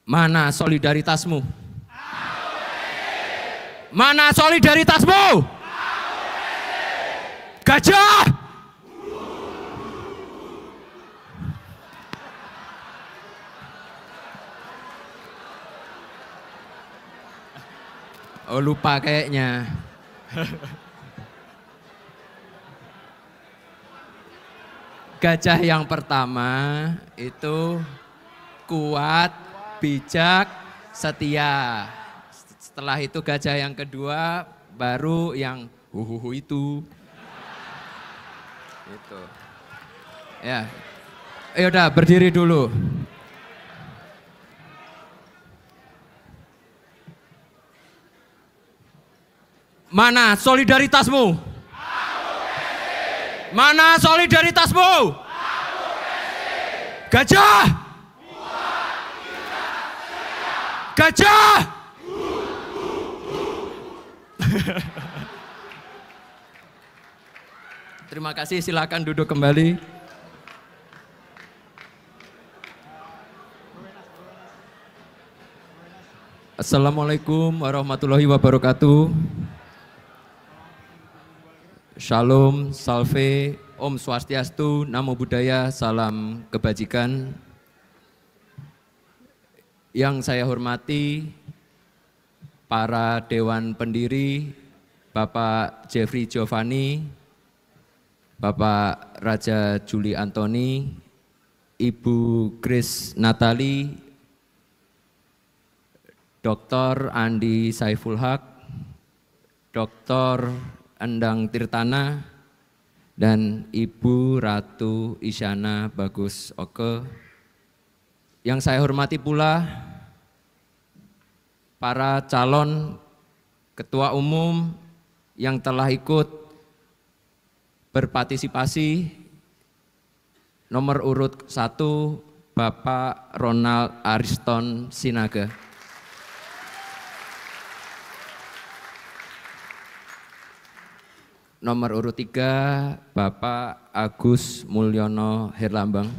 Mana solidaritasmu? Mana solidaritasmu? Gajah! Oh, lupa kayaknya. Gajah yang pertama itu kuat, bijak, setia. Setelah itu gajah yang kedua baru yang huhuhu itu. Itu. Ya. Ya udah berdiri dulu. Mana solidaritasmu? Mana solidaritasmu? Gajah! Gajah! Terima kasih, silakan duduk kembali. Assalamualaikum warahmatullahi wabarakatuh. Shalom, salve, Om Swastiastu, Namo Buddhaya, salam kebajikan. Yang saya hormati para Dewan Pendiri, Bapak Jeffrey Giovanni, Bapak Raja Juli Antoni, Ibu Grace Natali, Dr. Andi Saiful Haq, Dr. Endang Tirtana, dan Ibu Ratu Isyana Bagus Oke. Yang saya hormati pula para calon ketua umum yang telah ikut berpartisipasi. Nomor urut 1 Bapak Ronald Ariston Sinaga. Nomor urut 3, Bapak Agus Mulyono Herlambang.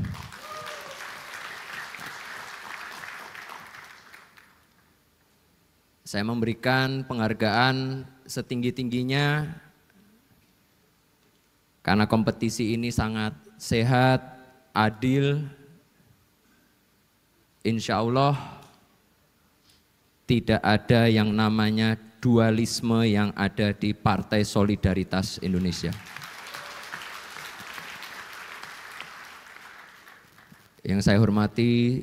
Saya memberikan penghargaan setinggi-tingginya karena kompetisi ini sangat sehat, adil. Insya Allah tidak ada yang namanya dualisme yang ada di Partai Solidaritas Indonesia. Yang saya hormati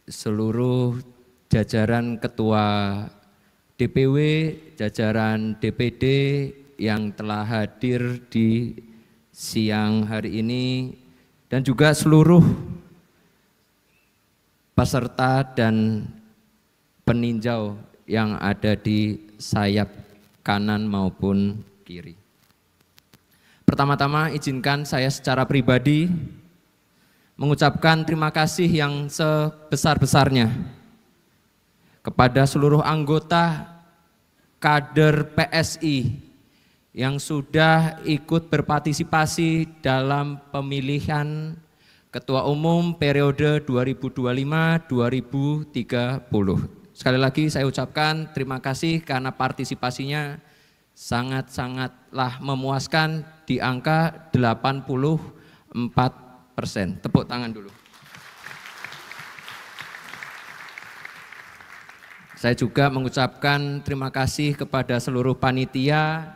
seluruh jajaran ketua DPW, jajaran DPD yang telah hadir di siang hari ini, dan juga seluruh peserta dan peninjau yang ada di sayap kanan maupun kiri. Pertama-tama izinkan saya secara pribadi mengucapkan terima kasih yang sebesar-besarnya kepada seluruh anggota kader PSI yang sudah ikut berpartisipasi dalam pemilihan Ketua Umum periode 2025-2030. Sekali lagi saya ucapkan terima kasih karena partisipasinya sangat-sangatlah memuaskan di angka 84%. Tepuk tangan dulu. Saya juga mengucapkan terima kasih kepada seluruh panitia.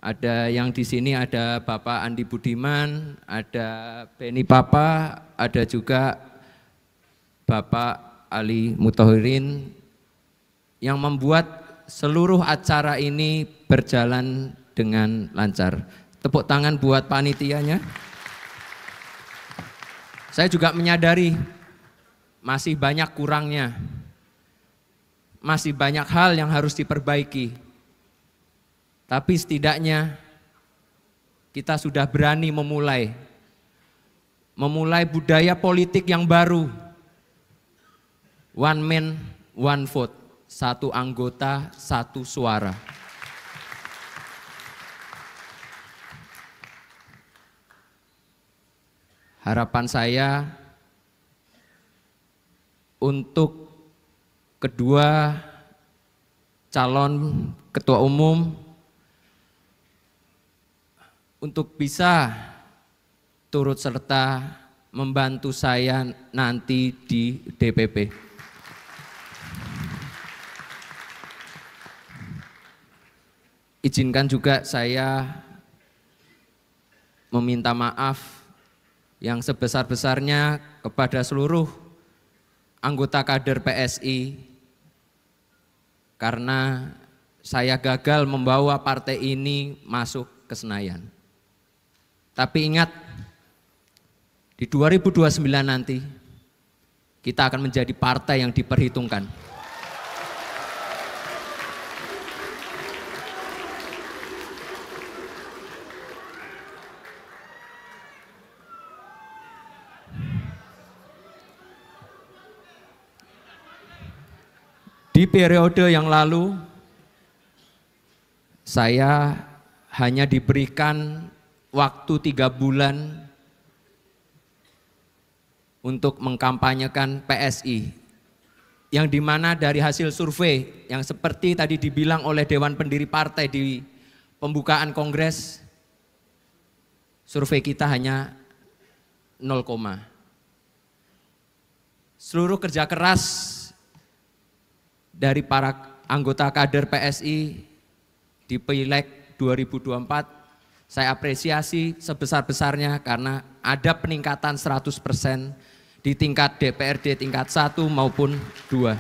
Ada yang di sini ada Bapak Andi Budiman, ada Beni Papa, ada juga Bapak Ali Muthahirin yang membuat seluruh acara ini berjalan dengan lancar. Tepuk tangan buat panitianya. Saya juga menyadari masih banyak kurangnya, masih banyak hal yang harus diperbaiki. Tapi setidaknya kita sudah berani memulai budaya politik yang baru. One man, one vote, satu anggota, satu suara. Harapan saya untuk kedua calon ketua umum untuk bisa turut serta membantu saya nanti di DPP. Izinkan juga saya meminta maaf yang sebesar-besarnya kepada seluruh anggota kader PSI karena saya gagal membawa partai ini masuk ke Senayan. Tapi ingat, di 2029 nanti kita akan menjadi partai yang diperhitungkan. Di periode yang lalu, saya hanya diberikan waktu 3 bulan untuk mengkampanyekan PSI, yang dimana dari hasil survei yang seperti tadi dibilang oleh Dewan Pendiri Partai di pembukaan Kongres, survei kita hanya 0, seluruh kerja keras dari para anggota kader PSI di Pileg 2024 saya apresiasi sebesar-besarnya karena ada peningkatan 100% di tingkat DPRD tingkat 1 maupun 2.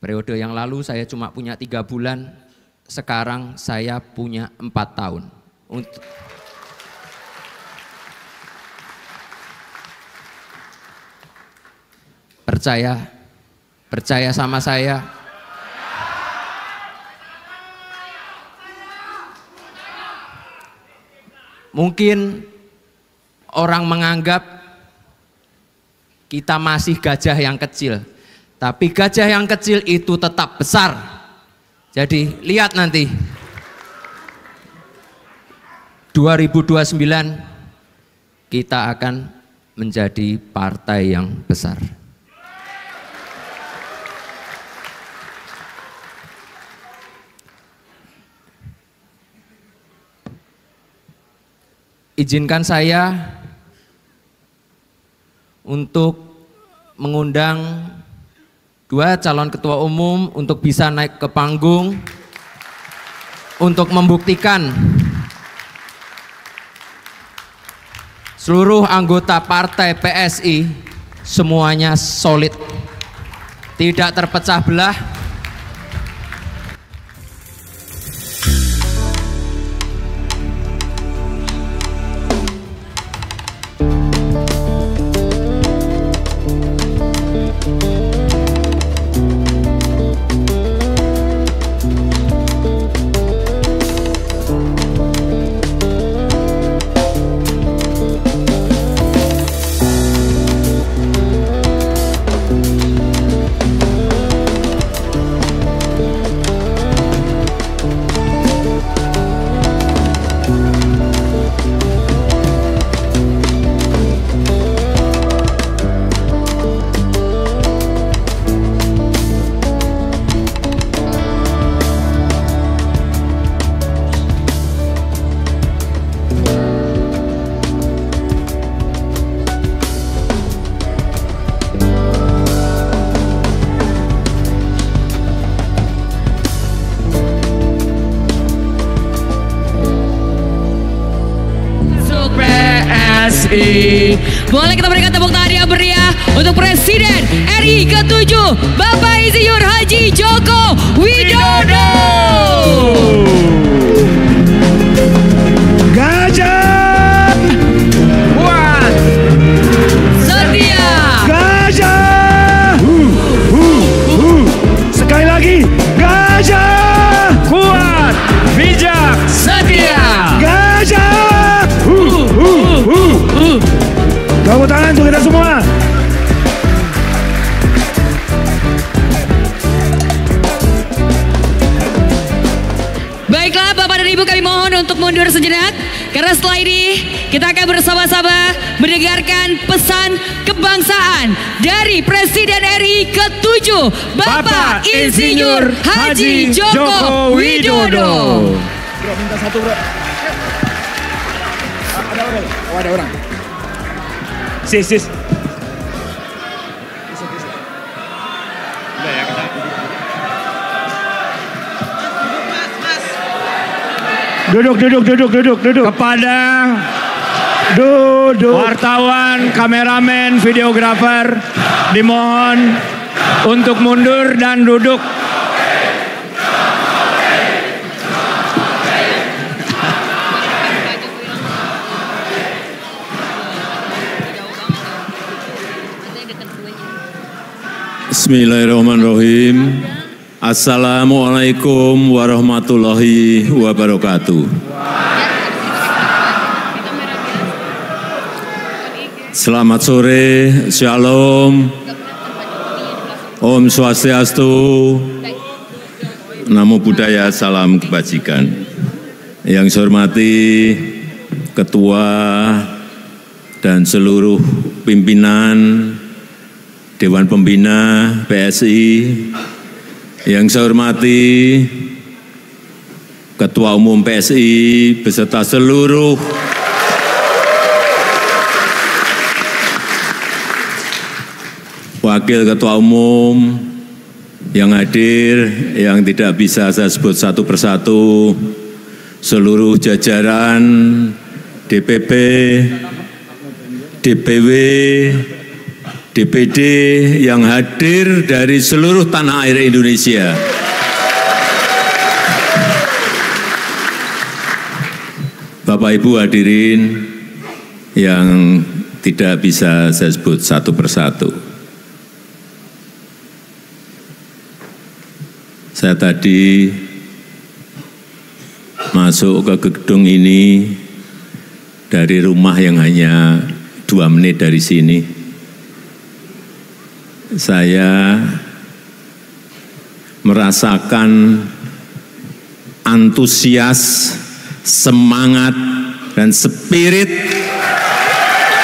Periode yang lalu saya cuma punya 3 bulan, sekarang saya punya 4 tahun. Percaya sama saya. Mungkin orang menganggap kita masih gajah yang kecil, tapi gajah yang kecil itu tetap besar. Jadi lihat nanti 2029 kita akan menjadi partai yang besar. Izinkan saya untuk mengundang 2 calon ketua umum untuk bisa naik ke panggung untuk membuktikan seluruh anggota partai PSI semuanya solid, tidak terpecah belah. Boleh kita berikan tepuk tangan yang meriah untuk Presiden RI ke-7 Bapak Insinyur Haji Joko Widodo. Gajah kuat setia. Gajah sekali lagi. Gajah Kuat bijak setia. Gajah tepuk tangan untuk kita semua. Baiklah Bapak dan Ibu, kami mohon Mohon untuk mundur sejenak, karena setelah ini kita akan bersama-sama mendengarkan pesan kebangsaan dari Presiden RI ke-7, Bapak Insinyur Haji Joko Widodo. Bro, minta satu bro. Ada orang? Oh ada orang. Sis. Udah ya kita. Duduk. Kepada wartawan, kameramen, videografer dimohon untuk mundur dan duduk. Bismillahirrahmanirrahim. Assalamualaikum warahmatullahi wabarakatuh. Selamat sore, Shalom, Om Swastiastu, Namo Buddhaya, salam kebajikan. Yang saya hormati Ketua dan seluruh pimpinan Dewan Pembina PSI, yang saya hormati Ketua Umum PSI beserta seluruh Wakil Ketua Umum yang hadir, yang tidak bisa saya sebut satu persatu, seluruh jajaran DPP, DPW, DPD yang hadir dari seluruh tanah air Indonesia. Bapak Ibu hadirin yang tidak bisa saya sebut satu persatu. Saya tadi masuk ke gedung ini dari rumah yang hanya 2 menit dari sini. Saya merasakan antusias, semangat, dan spirit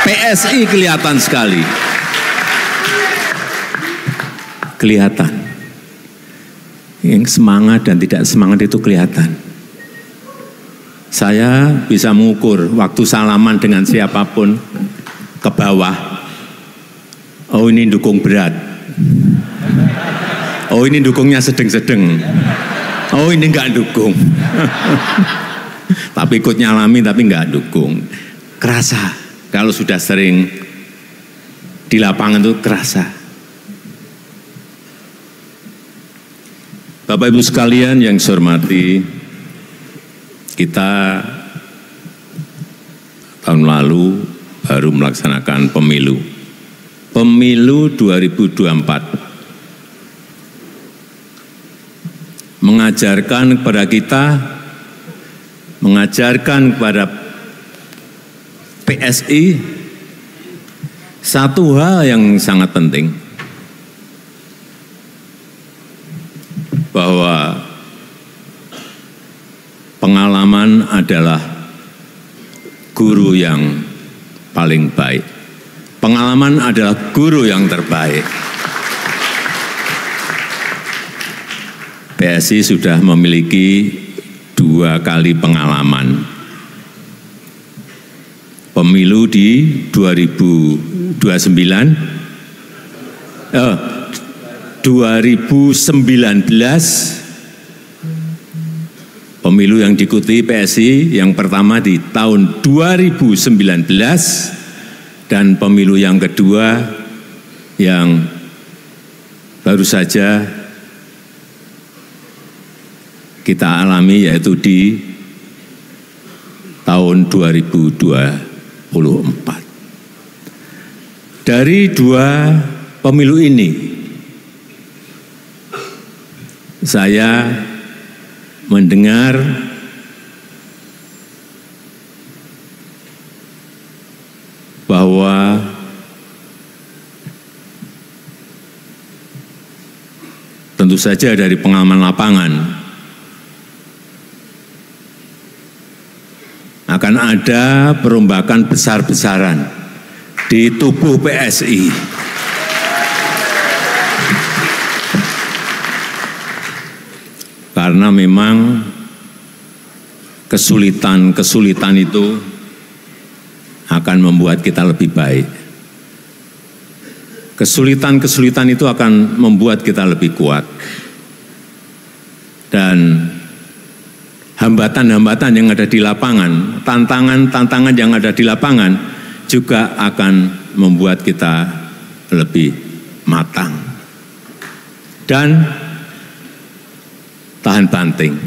PSI kelihatan sekali. Kelihatan. Yang semangat dan tidak semangat itu kelihatan. Saya bisa mengukur waktu salaman dengan siapapun ke bawah. Oh ini dukung berat. Oh ini dukungnya sedeng-sedeng. Oh ini enggak dukung. Tapi ikut nyalami tapi enggak dukung. Kerasa. Kalau sudah sering di lapangan itu kerasa. Bapak Ibu sekalian yang saya hormati, kita tahun lalu baru melaksanakan pemilu 2024. Mengajarkan kepada kita, mengajarkan kepada PSI satu hal yang sangat penting, bahwa pengalaman adalah guru yang paling baik. Pengalaman adalah guru yang terbaik. PSI sudah memiliki 2 kali pengalaman. Pemilu di 2019, pemilu yang diikuti PSI yang pertama di tahun 2019, dan pemilu yang kedua yang baru saja kita alami yaitu di tahun 2024. Dari 2 pemilu ini saya mendengar bahwa tentu saja dari pengalaman lapangan ada perombakan besar-besaran di tubuh PSI. Karena memang kesulitan-kesulitan itu akan membuat kita lebih baik. Kesulitan-kesulitan itu akan membuat kita lebih kuat. Dan hambatan-hambatan yang ada di lapangan, tantangan-tantangan yang ada di lapangan juga akan membuat kita lebih matang dan tahan banting.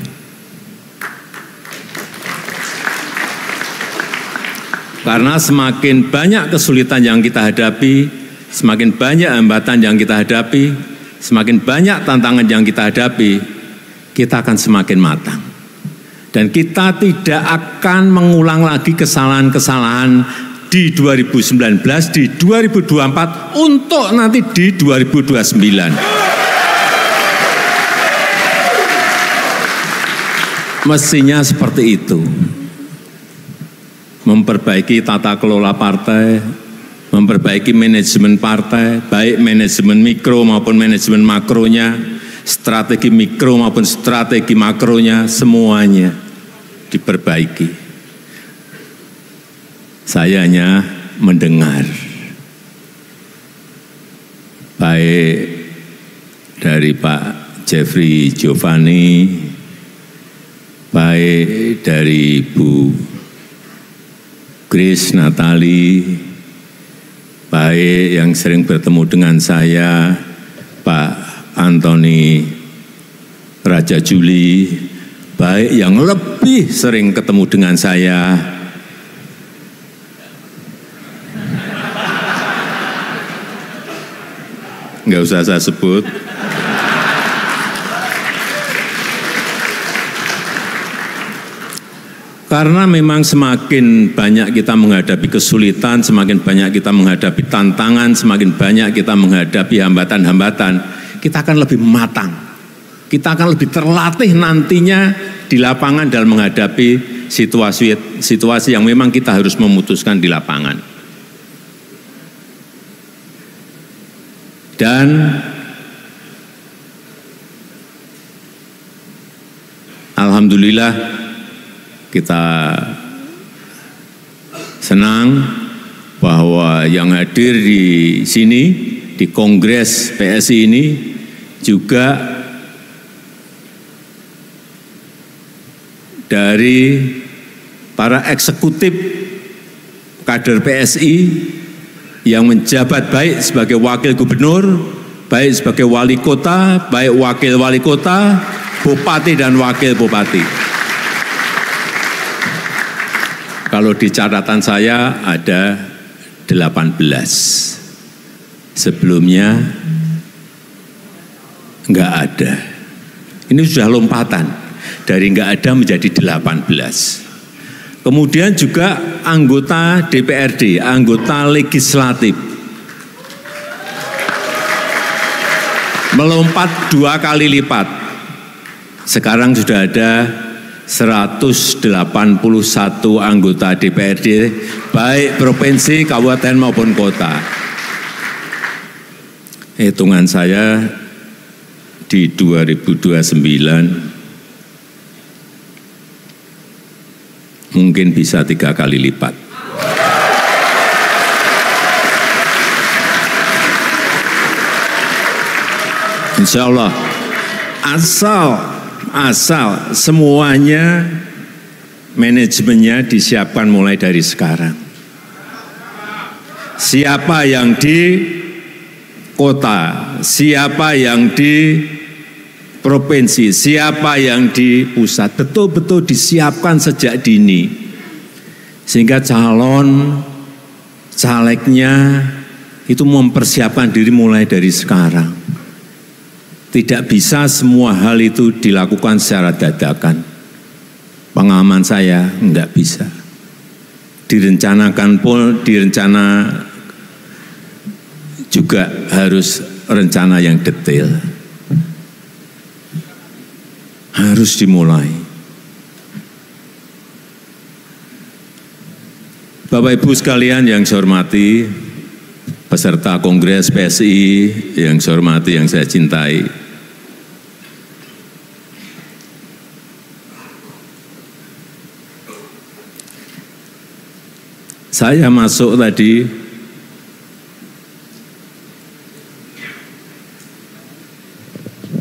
Karena semakin banyak kesulitan yang kita hadapi, semakin banyak hambatan yang kita hadapi, semakin banyak tantangan yang kita hadapi, kita akan semakin matang. Dan kita tidak akan mengulang lagi kesalahan-kesalahan di 2019, di 2024, untuk nanti di 2029. Mestinya seperti itu. Memperbaiki tata kelola partai, memperbaiki manajemen partai, baik manajemen mikro maupun manajemen makronya, strategi mikro maupun strategi makronya, semuanya diperbaiki. Saya hanya mendengar, baik dari Pak Jeffrey Giovanni, baik dari Bu Grace Natali, baik yang sering bertemu dengan saya, Pak Antoni Raja Juli, baik yang lebih sering ketemu dengan saya, nggak usah saya sebut. Karena memang semakin banyak kita menghadapi kesulitan, semakin banyak kita menghadapi tantangan, semakin banyak kita menghadapi hambatan-hambatan, kita akan lebih matang. Kita akan lebih terlatih nantinya di lapangan dalam menghadapi situasi yang memang kita harus memutuskan di lapangan. Dan alhamdulillah kita senang bahwa yang hadir di sini, di Kongres PSI ini juga dari para eksekutif kader PSI yang menjabat baik sebagai wakil gubernur, baik sebagai wali kota, baik wakil wali kota, bupati dan wakil bupati. Kalau di catatan saya ada 18. Sebelumnya enggak ada. Ini sudah lompatan dari enggak ada menjadi 18. Kemudian juga anggota DPRD, anggota legislatif. Melompat 2 kali lipat. Sekarang sudah ada 181 anggota DPRD, baik provinsi, kabupaten maupun kota. Hitungan saya di 2029 mungkin bisa 3 kali lipat. Insya Allah, asal semuanya manajemennya disiapkan mulai dari sekarang. Siapa yang di kota, siapa yang di provinsi, siapa yang di pusat, betul-betul disiapkan sejak dini. Sehingga calon calegnya itu mempersiapkan diri mulai dari sekarang. Tidak bisa semua hal itu dilakukan secara dadakan. Pengalaman saya enggak bisa. Direncanakan pun, direncana juga harus rencana yang detail. Harus dimulai. Bapak Ibu sekalian yang saya hormati, peserta Kongres PSI yang saya hormati, yang saya cintai. Saya masuk tadi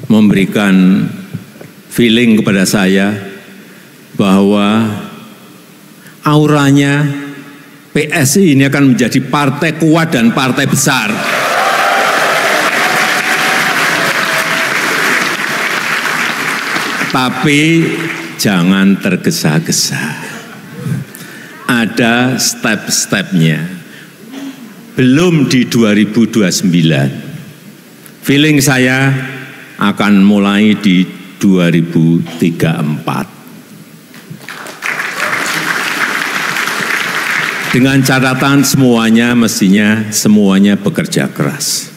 memberikan feeling kepada saya bahwa auranya PSI ini akan menjadi partai kuat dan partai besar. Tapi jangan tergesa-gesa. Ada step-stepnya. Belum di 2029. Feeling saya akan mulai di 2034. Dengan catatan semuanya semuanya bekerja keras.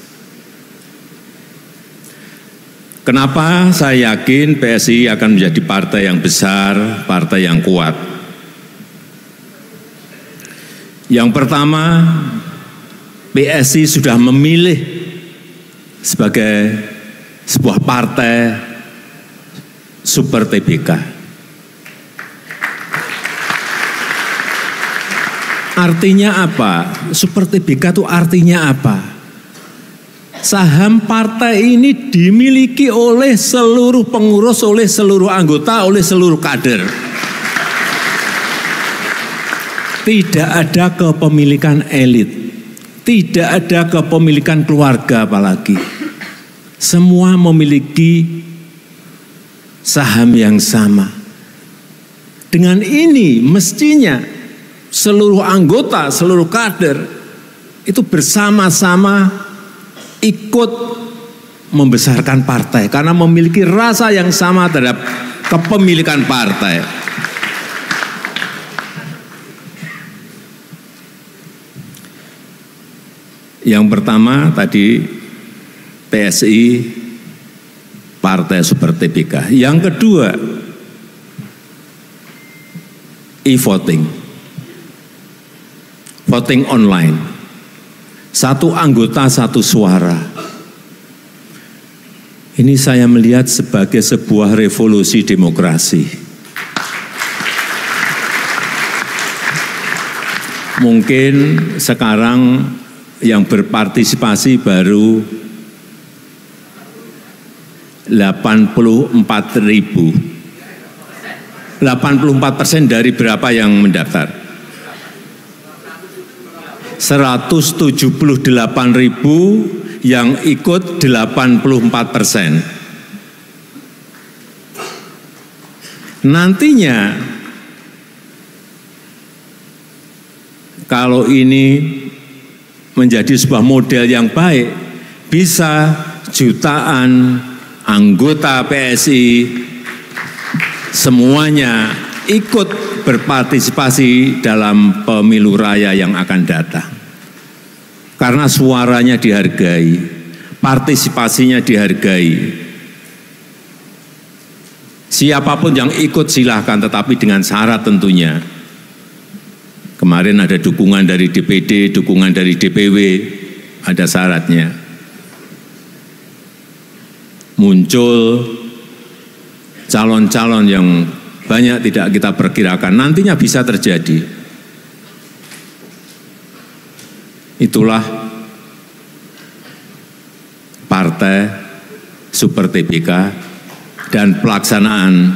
Kenapa saya yakin PSI akan menjadi partai yang besar, partai yang kuat? Yang pertama, PSI sudah memilih sebagai sebuah partai super TBK. Artinya apa? Super TBK itu artinya apa? Saham partai ini dimiliki oleh seluruh pengurus, oleh seluruh anggota, oleh seluruh kader. Tidak ada kepemilikan elit, tidak ada kepemilikan keluarga apalagi. Semua memiliki saham yang sama. Dengan ini mestinya seluruh anggota, seluruh kader itu bersama-sama ikut membesarkan partai karena memiliki rasa yang sama terhadap kepemilikan partai. Yang pertama tadi PSI partai super TBK. Yang kedua e-voting. Voting online, satu anggota satu suara. Ini saya melihat sebagai sebuah revolusi demokrasi. Mungkin sekarang yang berpartisipasi baru 84.000. 84% dari berapa yang mendaftar? 178.000 yang ikut 84%. Nantinya kalau ini menjadi sebuah model yang baik, bisa jutaan anggota PSI semuanya ikut berpartisipasi dalam pemilu raya yang akan datang. Karena suaranya dihargai, partisipasinya dihargai. Siapapun yang ikut silahkan, tetapi dengan syarat tentunya. Kemarin ada dukungan dari DPD, dukungan dari DPW, ada syaratnya. Muncul calon-calon yang banyak tidak kita perkirakan, nantinya bisa terjadi. Itulah partai super TBK dan pelaksanaan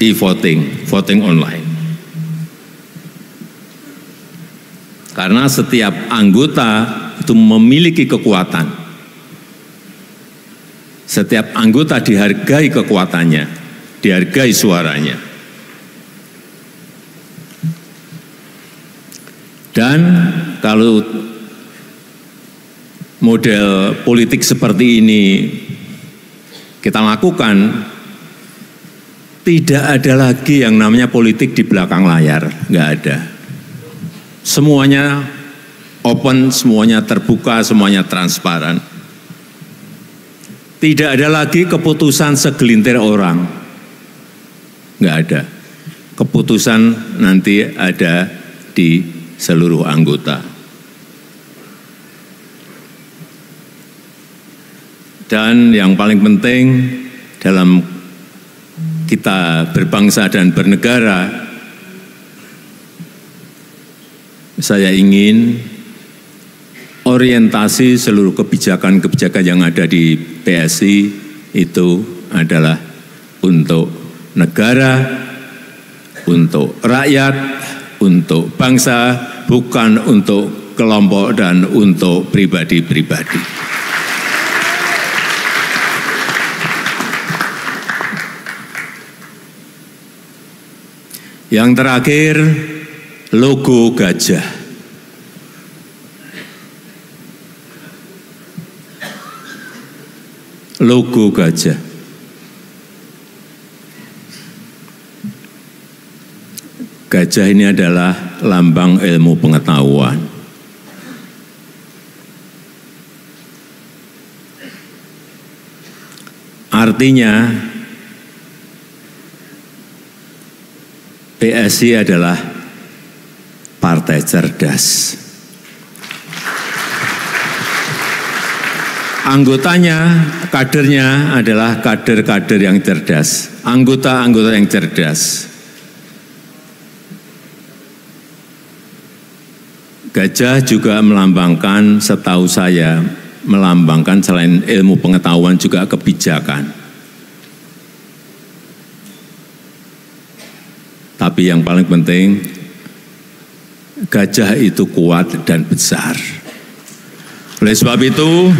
e-voting, voting online. Karena setiap anggota itu memiliki kekuatan. Setiap anggota dihargai kekuatannya, dihargai suaranya. Dan kalau model politik seperti ini kita lakukan, tidak ada lagi yang namanya politik di belakang layar, nggak ada. Semuanya open, semuanya terbuka, semuanya transparan. Tidak ada lagi keputusan segelintir orang, nggak ada. keputusan nanti ada di seluruh anggota. Dan yang paling penting dalam kita berbangsa dan bernegara, saya ingin orientasi seluruh kebijakan-kebijakan yang ada di PSI itu adalah untuk negara, untuk rakyat, untuk bangsa, bukan untuk kelompok dan untuk pribadi-pribadi. Yang terakhir, logo gajah. Logo gajah. Gajah ini adalah lambang ilmu pengetahuan. Artinya, PSI adalah partai cerdas. Anggotanya, kadernya adalah kader-kader yang cerdas, anggota-anggota yang cerdas. Gajah juga melambangkan, setahu saya, melambangkan selain ilmu pengetahuan juga kebijakan. Tapi yang paling penting, gajah itu kuat dan besar. Oleh sebab itu,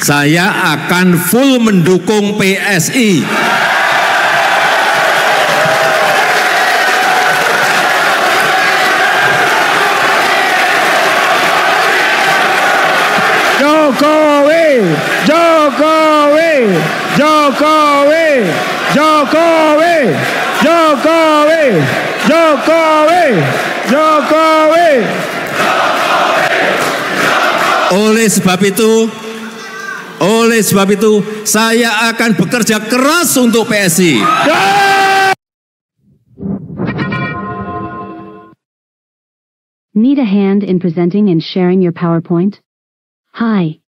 saya akan full mendukung PSI. Jokowi, Jokowi, Jokowi, Jokowi, Jokowi, Jokowi, Jokowi. Oleh sebab itu, saya akan bekerja keras untuk PSI. Need a hand in presenting and sharing your PowerPoint? Hi,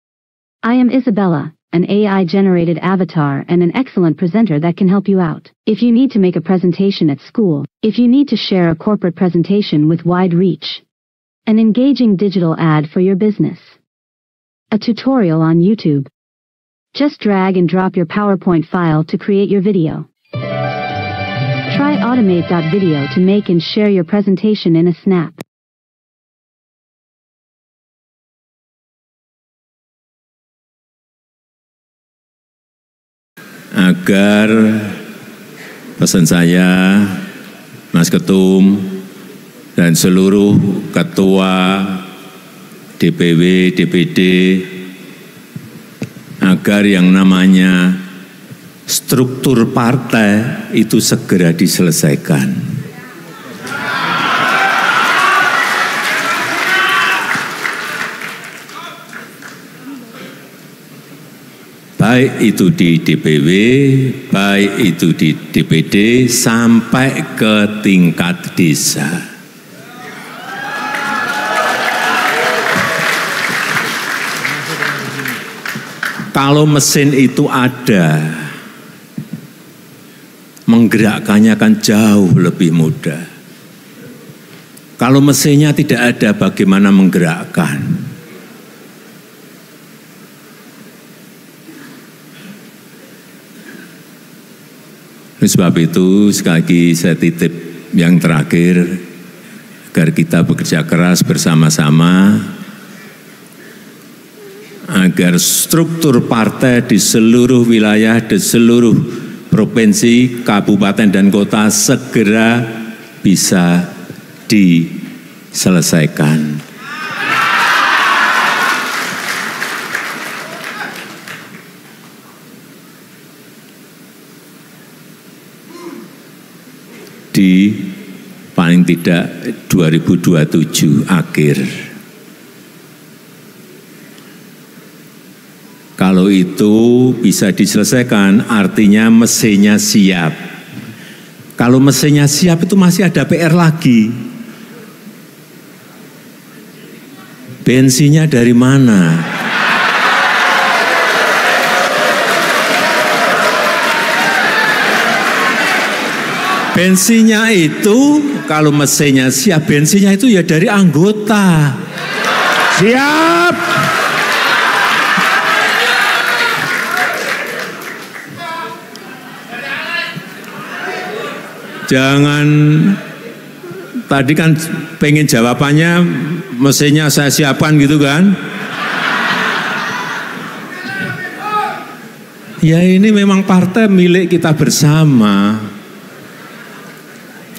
I am Isabella, an AI-generated avatar and an excellent presenter that can help you out. If you need to make a presentation at school, if you need to share a corporate presentation with wide reach, an engaging digital ad for your business, a tutorial on YouTube, just drag and drop your PowerPoint file to create your video. Try Automate.video to make and share your presentation in a snap. Agar pesan saya, Mas Ketum, dan seluruh ketua DPW, DPD, agar yang namanya struktur partai itu segera diselesaikan. Baik itu di DPW, baik itu di DPD, sampai ke tingkat desa. Kalau mesin itu ada, menggerakkannya akan jauh lebih mudah. Kalau mesinnya tidak ada, bagaimana menggerakkan? Oleh sebab itu, sekali lagi saya titip yang terakhir, agar kita bekerja keras bersama-sama, agar struktur partai di seluruh wilayah, di seluruh provinsi, kabupaten, dan kota segera bisa diselesaikan. Di paling tidak 2027 akhir. Kalau itu bisa diselesaikan, artinya mesinnya siap. Kalau mesinnya siap itu masih ada PR lagi. Bensinnya dari mana? Bensinnya itu kalau mesinnya siap, bensinnya itu ya dari anggota. Siap. Jangan, tadi kan pengen jawabannya mesinnya saya siapkan gitu kan. Ya ini memang partai milik kita bersama.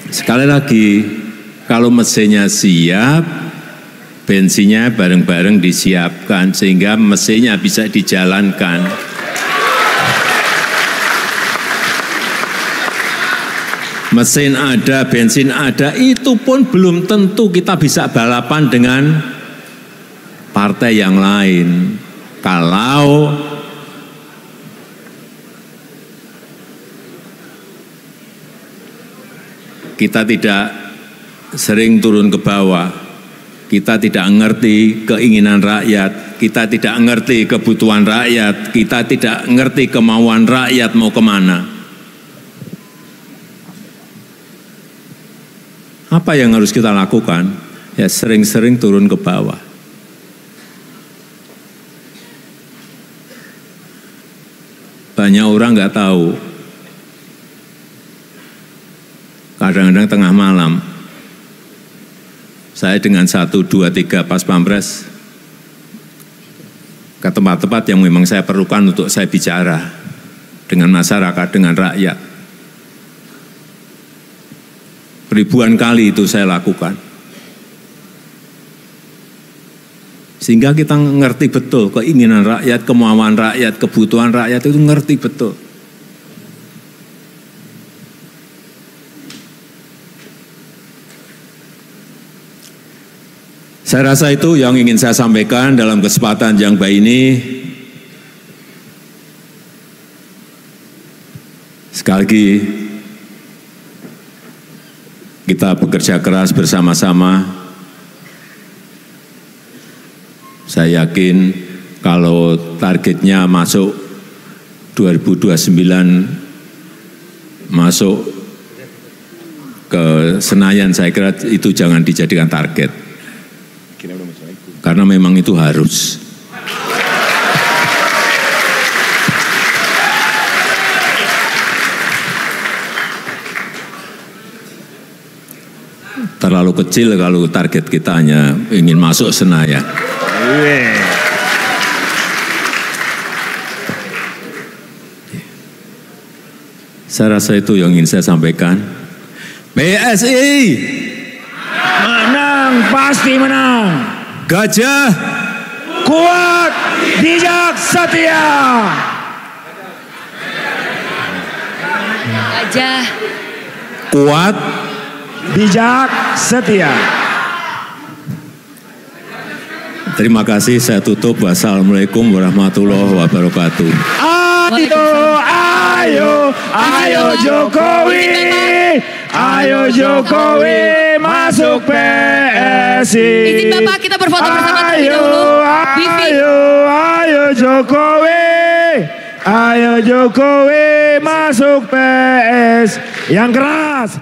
Sekali lagi, kalau mesinnya siap, bensinnya bareng-bareng disiapkan sehingga mesinnya bisa dijalankan. Mesin ada, bensin ada, itu pun belum tentu kita bisa balapan dengan partai yang lain. Kalau kita tidak sering turun ke bawah, kita tidak ngerti keinginan rakyat, kita tidak ngerti kebutuhan rakyat, kita tidak ngerti kemauan rakyat mau kemana. Apa yang harus kita lakukan? Ya sering-sering turun ke bawah. Banyak orang nggak tahu. Kadang-kadang tengah malam, saya dengan 1, 2, 3 pas pampres ke tempat-tempat yang memang saya perlukan untuk saya bicara dengan masyarakat, dengan rakyat. Ribuan kali itu saya lakukan. Sehingga kita ngerti betul keinginan rakyat, kemauan rakyat, kebutuhan rakyat itu ngerti betul. Saya rasa itu yang ingin saya sampaikan dalam kesempatan yang baik ini. Sekali lagi, kita bekerja keras bersama-sama. Saya yakin kalau targetnya masuk 2029 masuk ke Senayan, saya kira itu jangan dijadikan target. Karena memang itu harus. Terlalu kecil kalau target kita hanya ingin masuk Senayan. Saya rasa itu yang ingin saya sampaikan. PSI Menang, pasti menang. Gajah Kuat, bijak, setia. Gajah kuat, Bijak, setia. terima kasih, saya tutup. Wassalamualaikum warahmatullahi wabarakatuh. Ayo, ayo Jokowi. Ayo Jokowi masuk PSI. Izin Bapak kita berfoto bersama terlebih dahulu. Ayo Jokowi. Ayo Jokowi masuk PS yang keras.